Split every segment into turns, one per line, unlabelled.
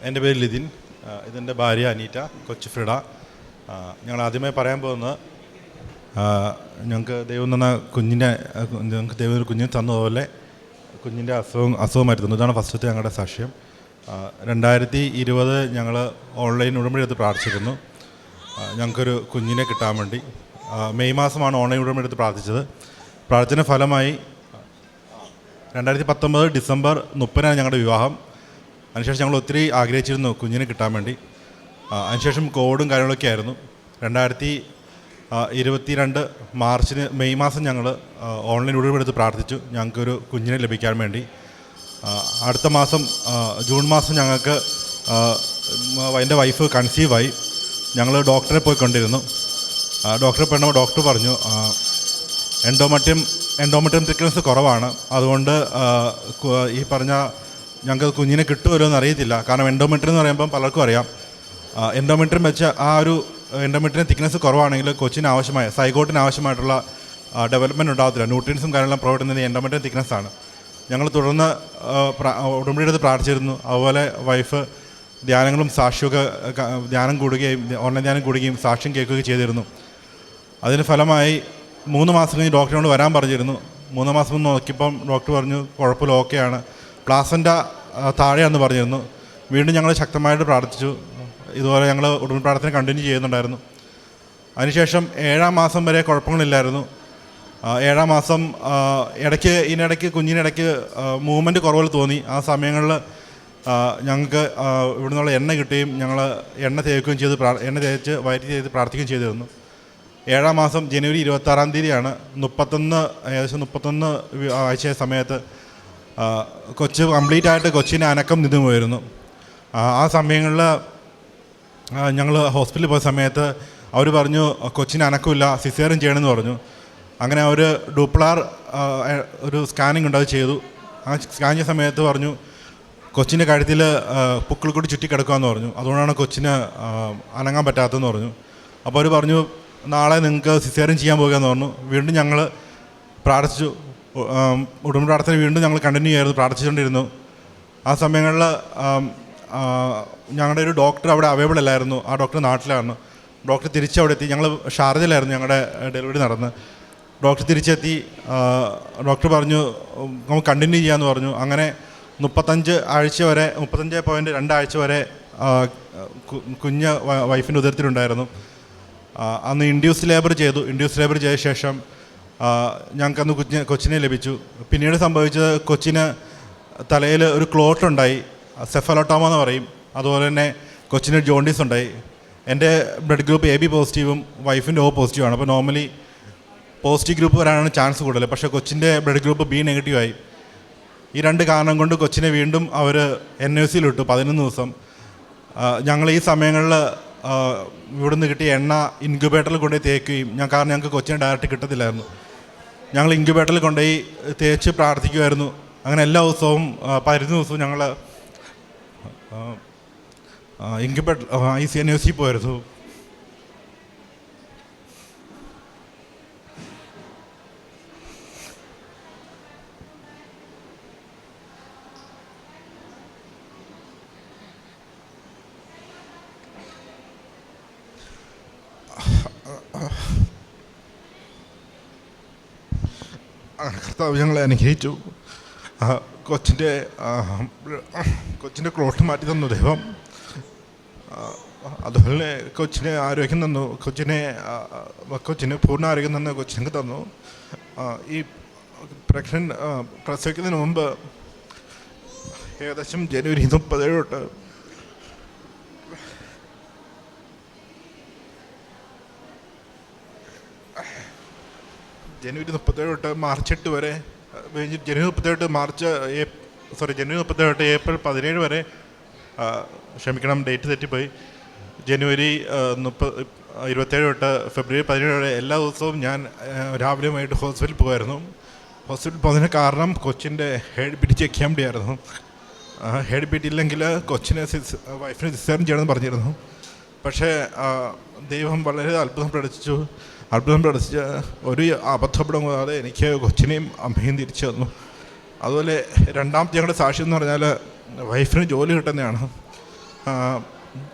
എൻ്റെ പേര് ലിതിൻ, ഇതെൻ്റെ ഭാര്യ അനീറ്റ, കൊച്ചു ഫ്രിഡ. ഞങ്ങൾ ആദ്യമായി പറയാൻ പോകുന്നത് ഞങ്ങൾക്ക് ദൈവം തന്ന കുഞ്ഞിൻ്റെ ഞങ്ങൾക്ക് ദൈവം ഒരു കുഞ്ഞിനെ തന്നതുപോലെ കുഞ്ഞിൻ്റെ അസുഖമായിട്ട് തന്നു. ഇതാണ് ഫസ്റ്റത്തെ ഞങ്ങളുടെ സാക്ഷ്യം. 2020 ഞങ്ങൾ ഓൺലൈൻ ഉടമ്പടി എടുത്ത് പ്രാർത്ഥിച്ചിരുന്നു ഞങ്ങൾക്കൊരു കുഞ്ഞിനെ കിട്ടാൻ വേണ്ടി. മെയ് മാസമാണ് ഓൺലൈൻ ഉടമ്പടി എടുത്ത് പ്രാർത്ഥിച്ചത്. പ്രാർത്ഥന ഫലമായി 2019 ഡിസംബർ 30 ഞങ്ങളുടെ വിവാഹം. അതിനുശേഷം ഞങ്ങൾ ഒത്തിരി ആഗ്രഹിച്ചിരുന്നു കുഞ്ഞിനെ കിട്ടാൻ വേണ്ടി. അതിനുശേഷം കോവിഡും കാര്യങ്ങളൊക്കെ ആയിരുന്നു. 2022 മെയ് മാസം ഞങ്ങൾ ഓൺലൈൻ ഉടമ്പടിയെടുത്ത് പ്രാർത്ഥിച്ചു ഞങ്ങൾക്കൊരു കുഞ്ഞിനെ ലഭിക്കാൻ വേണ്ടി. അടുത്ത മാസം ജൂൺ മാസം ഞങ്ങൾക്ക് എൻ്റെ വൈഫ് കൺസീവായി. ഞങ്ങൾ ഡോക്ടറെ പോയി കൊണ്ടിരുന്നു. ഡോക്ടറെ പോയപ്പോൾ ഡോക്ടർ പറഞ്ഞു എൻഡോമെട്രിയം തിക്നെസ് കുറവാണ്, അതുകൊണ്ട് ഈ പറഞ്ഞ ഞങ്ങൾക്ക് കുഞ്ഞിനെ കിട്ടുമല്ലോ എന്ന് അറിയത്തില്ല. കാരണം എൻഡോമെട്രിയം എന്ന് പറയുമ്പം പലർക്കും അറിയാം. എൻഡോമെട്രിയം വെച്ച ആ ഒരു എൻഡോമെട്രിയം തിക്നെസ് കുറവാണെങ്കിൽ കൊച്ചിന് ആവശ്യമായ സൈഗോട്ടിന് ആവശ്യമായിട്ടുള്ള ഡെവലപ്മെൻറ്റ് ഉണ്ടാകത്തില്ല. ന്യൂട്രിയൻസും കാര്യങ്ങളും പ്രൊവൈഡ് ചെയ്യുന്നത് എൻഡോമെട്രിയം തിക്നെസ്സാണ്. ഞങ്ങൾ തുടർന്ന് ഉടമ്പടിയെടുത്ത് പ്രാർത്ഥിച്ചിരുന്നു. അതുപോലെ വൈഫ് ധ്യാനങ്ങളും സാക്ഷിയൊക്കെ ധ്യാനം കൂടുകയും ഓൺലൈൻ ധ്യാനം കൂടുകയും സാക്ഷ്യം കേൾക്കുകയും ചെയ്തിരുന്നു. അതിന് ഫലമായി 3 മാസം കഴിഞ്ഞ് ഡോക്ടറിനോട് വരാൻ പറഞ്ഞിരുന്നു. 3 മാസം നോക്കിയപ്പം ഡോക്ടർ പറഞ്ഞു കുഴപ്പമില്ല, ഓക്കെയാണ്, പ്ലാസൻ്റ താഴെയാണെന്ന് പറഞ്ഞിരുന്നു. വീണ്ടും ഞങ്ങൾ ശക്തമായിട്ട് പ്രാർത്ഥിച്ചു. ഇതുപോലെ ഞങ്ങൾ ഉടമ്പടി പ്രാർത്ഥന കണ്ടിന്യൂ ചെയ്യുന്നുണ്ടായിരുന്നു. അതിനുശേഷം 7-ാം മാസം വരെ കുഴപ്പങ്ങളില്ലായിരുന്നു. 7-ാം മാസം ഇതിനിടയ്ക്ക് കുഞ്ഞിനിടയ്ക്ക് മൂവ്മെൻറ്റ് കുറവ് തോന്നി. ആ സമയങ്ങളിൽ ഞങ്ങൾക്ക് ഇവിടെ നിന്നുള്ള എണ്ണ കിട്ടുകയും ഞങ്ങൾ എണ്ണ തേക്കുകയും ചെയ്ത് എണ്ണ തേച്ച് വയറ്റി ചെയ്ത് പ്രാർത്ഥിക്കുകയും ചെയ്തിരുന്നു. 7-ാം മാസം ജനുവരി 26-ാം തീയതിയാണ് ഏകദേശം 31 ആഴ്ച സമയത്ത് കൊച്ച് കംപ്ലീറ്റ് ആയിട്ട് കൊച്ചിന് അനക്കം നിന്നു പോയിരുന്നു. ആ സമയങ്ങളിൽ ഞങ്ങൾ ഹോസ്പിറ്റലിൽ പോയ സമയത്ത് അവർ പറഞ്ഞു കൊച്ചിന് അനക്കമില്ല, സിസേറിയൻ ചെയ്യണമെന്ന് പറഞ്ഞു. അങ്ങനെ അവർ ഡൂപ്ലാർ ഒരു സ്കാനിങ് ഉണ്ട്, അത് ചെയ്തു. ആ സ്കാൻ ചെയ്ത സമയത്ത് പറഞ്ഞു കൊച്ചിൻ്റെ കഴുത്തിൽ പുക്കിൾ കൂടി ചുറ്റിക്കിടക്കുകയെന്ന് പറഞ്ഞു. അതുകൊണ്ടാണ് കൊച്ചിന് അനങ്ങാൻ പറ്റാത്തതെന്ന് പറഞ്ഞു. അപ്പോൾ അവർ പറഞ്ഞു നാളെ നിങ്ങൾക്ക് സിസേറിയൻ ചെയ്യാൻ പോകുകയെന്ന് പറഞ്ഞു. വീണ്ടും ഞങ്ങൾ പ്രാർത്ഥിച്ചു. ഉടമ്പടി പ്രാർത്ഥന വീണ്ടും ഞങ്ങൾ കണ്ടിന്യൂ ചെയ്യായിരുന്നു, പ്രാർത്ഥിച്ചുകൊണ്ടിരുന്നു. ആ സമയങ്ങളിൽ ഞങ്ങളുടെ ഒരു ഡോക്ടർ അവിടെ അവൈലബിൾ അല്ലായിരുന്നു. ആ ഡോക്ടർ നാട്ടിലാണ്. ഡോക്ടർ തിരിച്ചവിടെ എത്തി. ഞങ്ങൾ ഷാർജയിലായിരുന്നു ഞങ്ങളുടെ ഡെലിവറി നടന്ന്. ഡോക്ടർ തിരിച്ചെത്തി. ഡോക്ടർ പറഞ്ഞു നമുക്ക് കണ്ടിന്യൂ ചെയ്യാമെന്ന് പറഞ്ഞു. അങ്ങനെ 35.2 ആഴ്ച വരെ കുഞ്ഞ് വൈഫിൻ്റെ ഉദരത്തിലുണ്ടായിരുന്നു. അന്ന് ഇൻഡ്യൂസ് ലേബർ ചെയ്തു. ഇൻഡ്യൂസ് ലേബർ ചെയ്ത ശേഷം ഞങ്ങൾക്കന്ന് കൊച്ചിനെ ലഭിച്ചു. പിന്നീട് സംഭവിച്ചത് കൊച്ചിന് തലയിൽ ഒരു ക്ലോട്ട് ഉണ്ടായി, സെഫലോട്ടോമ എന്ന് പറയും. അതുപോലെ തന്നെ കൊച്ചിന് ജോണ്ടീസ് ഉണ്ടായി. എൻ്റെ ബ്ലഡ് ഗ്രൂപ്പ് AB പോസിറ്റീവും വൈഫിൻ്റെ O പോസിറ്റീവാണ്. അപ്പോൾ നോർമലി പോസിറ്റീവ് ഗ്രൂപ്പ് വരാനാണ് ചാൻസ് കൂടുതൽ. പക്ഷേ കൊച്ചിൻ്റെ ബ്ലഡ് ഗ്രൂപ്പ് B നെഗറ്റീവായി. ഈ 2 കാരണം കൊണ്ട് കൊച്ചിനെ വീണ്ടും അവർ NICU ഇട്ടു 11 ദിവസം. ഞങ്ങൾ ഈ സമയങ്ങളിൽ ഇവിടെ നിന്ന് കിട്ടിയ എണ്ണ ഇൻക്യുബേറ്ററിൽ കൊണ്ടുപോയി തേക്കുകയും കാരണം ഞങ്ങൾക്ക് കൊച്ചിനെ ഡയറക്റ്റ് കിട്ടത്തില്ലായിരുന്നു. ഞങ്ങൾ ഇൻക്യുബേറ്ററിൽ കൊണ്ടുപോയി തേച്ച് പ്രാർത്ഥിക്കുമായിരുന്നു. അങ്ങനെ എല്ലാ ദിവസവും 15 ദിവസവും ഞങ്ങൾ ഇൻക്യുബേറ്റർ NICU പോയിരുന്നു. കർത്താവ് ഞങ്ങളെ അനുഗ്രഹിച്ചു. കൊച്ചിൻ്റെ ക്ലോട്ട് മാറ്റി തന്നു ദൈവം. അതുപോലെ കൊച്ചിനെ ആരോഗ്യം തന്നു. കൊച്ചിന് പൂർണ്ണ ആരോഗ്യം തന്നു കൊച്ചിനക്ക് തന്നു. ഈ പ്രസവിക്കുന്നതിന് മുമ്പ് ഏകദേശം ജനുവരി 30 തൊട്ട് ജനുവരി 8 മാർച്ച് 8 വരെ, ജനുവരി 30 ഏപ്രിൽ 17 വരെ, ക്ഷമിക്കണം ഡേറ്റ് തെറ്റിപ്പോയി, ജനുവരി 27 തൊട്ട് ഫെബ്രുവരി 17 വരെ എല്ലാ ദിവസവും ഞാൻ രാവിലെയുമായിട്ട് ഹോസ്പിറ്റലിൽ പോകുമായിരുന്നു. ഹോസ്പിറ്റലിൽ പോകുന്നതിന് കാരണം കൊച്ചിൻ്റെ ഹെഡ് ബീറ്റ് ചെക്ക് ചെയ്യാൻ വേണ്ടിയായിരുന്നു. ഹെഡ് ബീറ്റ് ഇല്ലെങ്കിൽ കൊച്ചിനെ വൈഫിനെ സിസേറിയൻ ചെയ്യണമെന്ന് പറഞ്ഞിരുന്നു. പക്ഷേ ദൈവം വളരെ അത്ഭുതം പ്രകടിച്ച് ഒരു അബദ്ധപ്പെടം കൂടാതെ എനിക്ക് കൊച്ചിനെയും അമ്മയും തിരിച്ചു തന്നു. അതുപോലെ രണ്ടാമത്തെ ഞങ്ങളുടെ സാക്ഷ്യം എന്ന് പറഞ്ഞാൽ വൈഫിന് ജോലി കിട്ടുന്നതാണ്.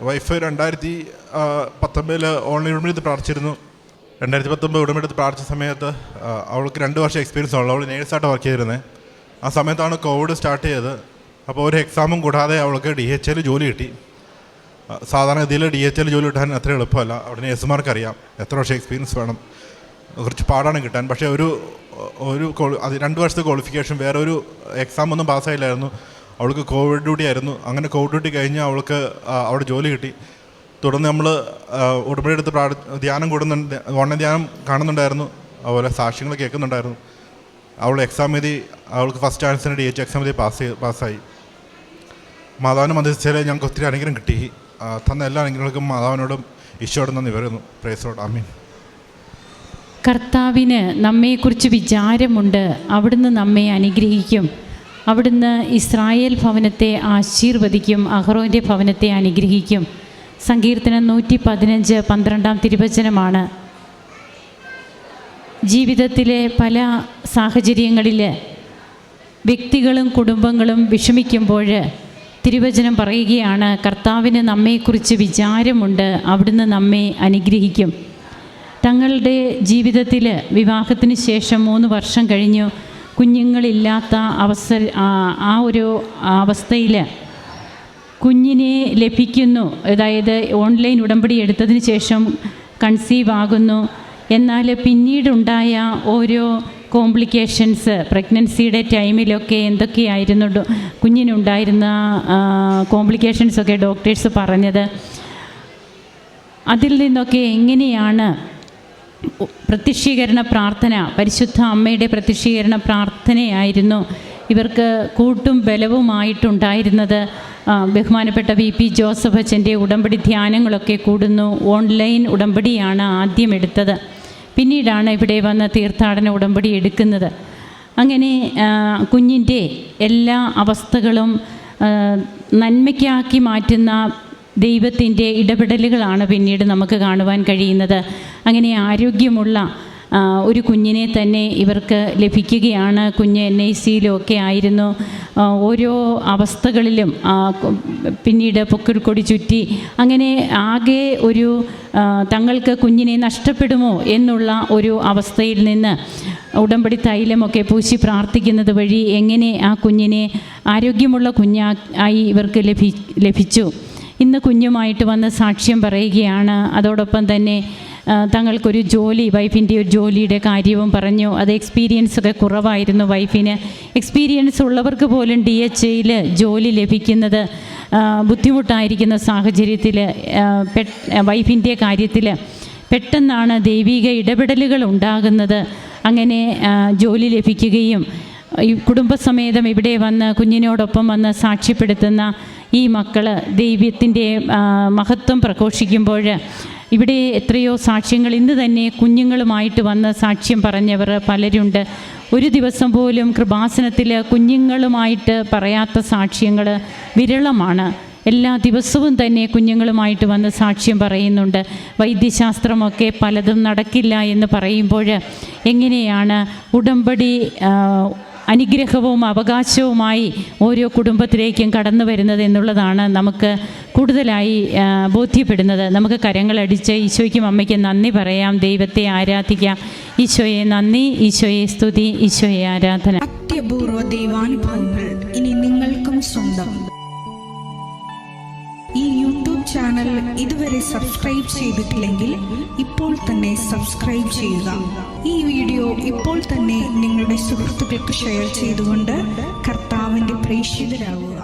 Wife 2019 online ഉടമ്പടിയെടുത്ത് പ്രാർത്ഥിച്ചിരുന്നു. 2019 ഉടമ്പടിയെടുത്ത് പ്രാർത്ഥിച്ച സമയത്ത് അവൾക്ക് 2 വർഷം എക്സ്പീരിയൻസ് ഉള്ളു. അവൾ നേഴ്സായിട്ട് വർക്ക് ചെയ്തിരുന്നത്. ആ സമയത്താണ് കോവിഡ് സ്റ്റാർട്ട് ചെയ്തത്. അപ്പോൾ ഒരു എക്സാമും കൂടാതെ അവൾക്ക് DHL ജോലി കിട്ടി. സാധാരണഗതിയിൽ DHL ജോലി കിട്ടാൻ അത്ര എളുപ്പമല്ല. അവിടെ നേഴ്സുമാർക്ക് അറിയാം എത്ര വർഷം എക്സ്പീരിയൻസ് വേണം, കുറച്ച് പാടാണ് കിട്ടാൻ. പക്ഷേ ഒരു 2 വർഷത്തെ ക്വാളിഫിക്കേഷൻ, വേറെ ഒരു എക്സാം ഒന്നും പാസ്സായില്ലായിരുന്നു. അവൾക്ക് കോവിഡ് ഡ്യൂട്ടി ആയിരുന്നു. അങ്ങനെ കോവിഡ് ഡ്യൂട്ടി കഴിഞ്ഞ് അവൾക്ക് അവിടെ ജോലി കിട്ടി. തുടർന്ന് നമ്മൾ ഉടമ്പടി എടുത്ത് ധ്യാനം കൂടുന്നുണ്ട്, ഓൺലൈൻ ധ്യാനം കാണുന്നുണ്ടായിരുന്നു, അതുപോലെ സാക്ഷ്യങ്ങൾ കേൾക്കുന്നുണ്ടായിരുന്നു. അവൾ എക്സാം എഴുതി, അവൾക്ക് ഫസ്റ്റ് ചാൻസിന് DH എക്സാം എഴുതി പാസ്സായി. മാതാവിനെ മധ്യസ്ഥയിൽ ഞങ്ങൾക്ക് ഒത്തിരി അനുഗ്രഹം കിട്ടി. തന്ന എല്ലാ അനുഗ്രഹങ്ങൾക്കും മാതാവിനോടും ഈശോയോടും നന്ദി പറയുന്നു. Praise lord. ആമീൻ.
കർത്താവിന് നമ്മെക്കുറിച്ച് വിചാരമുണ്ട്, അവിടുന്ന് നമ്മെ അനുഗ്രഹിക്കും. അവിടുന്ന് ഇസ്രായേൽ ഭവനത്തെ ആശീർവദിക്കും, അഹ്റോൻ്റെ ഭവനത്തെ അനുഗ്രഹിക്കും. സങ്കീർത്തനം 115:12 തിരുവചനമാണ്. ജീവിതത്തിലെ പല സാഹചര്യങ്ങളിൽ വ്യക്തികളും കുടുംബങ്ങളും വിഷമിക്കുമ്പോൾ തിരുവചനം പറയുകയാണ്, കർത്താവിന് നമ്മെക്കുറിച്ച് വിചാരമുണ്ട്, അവിടുന്ന് നമ്മെ അനുഗ്രഹിക്കും. തങ്ങളുടെ ജീവിതത്തിൽ വിവാഹത്തിന് ശേഷം 3 വർഷം കഴിഞ്ഞു, കുഞ്ഞുങ്ങളില്ലാത്ത ആ ഒരു അവസ്ഥയിൽ കുഞ്ഞിനെ ലഭിക്കുന്നു. അതായത് ഓൺലൈൻ ഉടമ്പടി എടുത്തതിന് ശേഷം കൺസീവ് ആകുന്നു. എന്നാൽ പിന്നീടുണ്ടായ ഓരോ കോംപ്ലിക്കേഷൻസ്, പ്രഗ്നൻസിയുടെ ടൈമിലൊക്കെ എന്തൊക്കെയായിരുന്നു കുഞ്ഞിനുണ്ടായിരുന്ന കോംപ്ലിക്കേഷൻസൊക്കെ ഡോക്ടേഴ്സ് പറഞ്ഞത്. അതിൽ നിന്നൊക്കെ എങ്ങനെയാണ് പ്രത്യക്ഷീകരണ പ്രാർത്ഥന, പരിശുദ്ധ അമ്മയുടെ പ്രത്യക്ഷീകരണ പ്രാർത്ഥനയായിരുന്നു ഇവർക്ക് കൂട്ടും ബലവുമായിട്ടുണ്ടായിരുന്നത്. ബഹുമാനപ്പെട്ട VP ജോസഫ് അച്ഛൻ്റെ ഉടമ്പടി ധ്യാനങ്ങളൊക്കെ കൂടുന്നു. ഓൺലൈൻ ഉടമ്പടിയാണ് ആദ്യം എടുത്തത്, പിന്നീടാണ് ഇവിടെ വന്ന് തീർത്ഥാടന ഉടമ്പടി എടുക്കുന്നത്. അങ്ങനെ കുഞ്ഞിൻ്റെ എല്ലാ അവസ്ഥകളും നന്മയ്ക്കാക്കി മാറ്റുന്ന ദൈവത്തിൻ്റെ ഇടപെടലുകളാണ് പിന്നീട് നമുക്ക് കാണുവാൻ കഴിയുന്നത്. അങ്ങനെ ആരോഗ്യമുള്ള ഒരു കുഞ്ഞിനെ തന്നെ ഇവർക്ക് ലഭിക്കുകയാണ്. കുഞ്ഞ് NICയിലൊക്കെ ആയിരുന്നു. ഓരോ അവസ്ഥകളിലും പിന്നീട് പൊക്കിൾക്കൊടി ചുറ്റി അങ്ങനെ ആകെ ഒരു തങ്ങൾക്ക് കുഞ്ഞിനെ നഷ്ടപ്പെടുമോ എന്നുള്ള ഒരു അവസ്ഥയിൽ നിന്ന് ഉടമ്പടി തൈലമൊക്കെ പൂശി പ്രാർത്ഥിക്കുന്നത് വഴി എങ്ങനെ ആ കുഞ്ഞിനെ ആരോഗ്യമുള്ള കുഞ്ഞായി ഇവർക്ക് ലഭിച്ചു. ഇന്ന് കുഞ്ഞുമായിട്ട് വന്ന് സാക്ഷ്യം പറയുകയാണ്. അതോടൊപ്പം തന്നെ തങ്ങൾക്കൊരു ജോലി, വൈഫിൻ്റെ ഒരു ജോലിയുടെ കാര്യവും പറഞ്ഞു. അത് എക്സ്പീരിയൻസൊക്കെ കുറവായിരുന്നു വൈഫിന്. എക്സ്പീരിയൻസ് ഉള്ളവർക്ക് പോലും DHയിൽ ജോലി ലഭിക്കുന്നത് ബുദ്ധിമുട്ടായിരിക്കുന്ന സാഹചര്യത്തിൽ വൈഫിൻ്റെ കാര്യത്തിൽ പെട്ടെന്നാണ് ദൈവിക ഇടപെടലുകൾ ഉണ്ടാകുന്നത്. അങ്ങനെ ജോലി ലഭിക്കുകയും ഈ കുടുംബസമേതം ഇവിടെ വന്ന് കുഞ്ഞിനോടൊപ്പം വന്ന് സാക്ഷ്യപ്പെടുത്തുന്ന ഈ മക്കൾ ദൈവത്തിൻ്റെ മഹത്വം പ്രഘോഷിക്കുമ്പോൾ ഇവിടെ എത്രയോ സാക്ഷ്യങ്ങൾ ഇന്ന് തന്നെ കുഞ്ഞുങ്ങളുമായിട്ട് വന്ന് സാക്ഷ്യം പറഞ്ഞവർ പലരുണ്ട്. ഒരു ദിവസം പോലും കൃപാസനത്തിൽ കുഞ്ഞുങ്ങളുമായിട്ട് പറയാത്ത സാക്ഷ്യങ്ങൾ വിരളമാണ്. എല്ലാ ദിവസവും തന്നെ കുഞ്ഞുങ്ങളുമായിട്ട് വന്ന് സാക്ഷ്യം പറയുന്നുണ്ട്. വൈദ്യശാസ്ത്രമൊക്കെ പലതും നടക്കില്ല എന്ന് പറയുമ്പോൾ എങ്ങനെയാണ് ഉടമ്പടി അനുഗ്രഹവും അവകാശവുമായി ഓരോ കുടുംബത്തിലേക്കും കടന്നു വരുന്നത് എന്നുള്ളതാണ് നമുക്ക് കൂടുതലായി ബോധ്യപ്പെടുന്നത്. നമുക്ക് കരങ്ങളടിച്ച് ഈശോയ്ക്കും അമ്മയ്ക്കും നന്ദി പറയാം, ദൈവത്തെ ആരാധിക്കാം. ഈശോയെ നന്ദി, ഈശോയെ സ്തുതി, ഈശോയെ ആരാധന.
അത്യപൂർവ ദൈവാനുഭവങ്ങൾ ഇനി നിങ്ങൾക്കും സ്വന്തം. ഈ യൂട്യൂബ് ചാനൽ ഇതുവരെ സബ്സ്ക്രൈബ് ചെയ്തിട്ടില്ലെങ്കിൽ ഇപ്പോൾ തന്നെ സബ്സ്ക്രൈബ് ചെയ്യുക. ഈ വീഡിയോ ഇപ്പോൾ തന്നെ നിങ്ങളുടെ സുഹൃത്തുക്കൾക്ക് ഷെയർ ചെയ്തുകൊണ്ട് കർത്താവിൻ്റെ പ്രേക്ഷിതരാകുക.